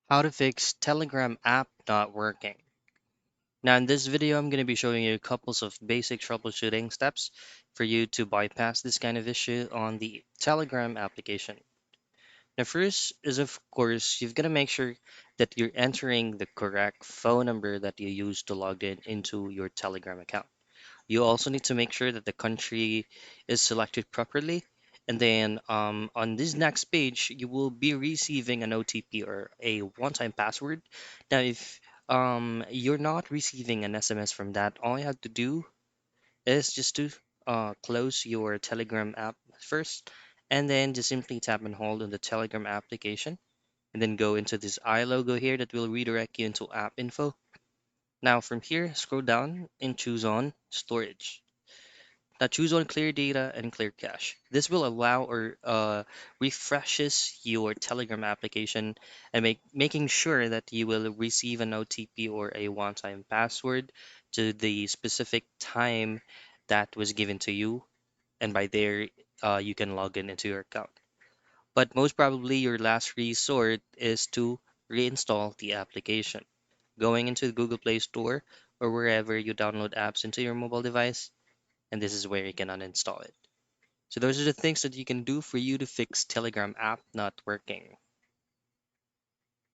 How to fix Telegram app not working. Now in this video, I'm going to be showing you a couple of basic troubleshooting steps for you to bypass this kind of issue on the Telegram application. Now first is of course, you've got to make sure that you're entering the correct phone number that you use to log in into your Telegram account. You also need to make sure that the country is selected properly. And then on this next page, you will be receiving an OTP or a one-time password. Now, if you're not receiving an SMS from that, all you have to do is just to close your Telegram app first, and then just simply tap and hold on the Telegram application, and then go into this I logo here that will redirect you into app info. Now, from here, scroll down and choose on storage. Now choose on clear data and clear cache. This will allow or refreshes your Telegram application and making sure that you will receive an OTP or a one-time password to the specific time that was given to you, and by there you can log in into your account. But most probably your last resort is to reinstall the application. Going into the Google Play Store or wherever you download apps into your mobile device, and this is where you can uninstall it. So those are the things that you can do for you to fix Telegram app not working.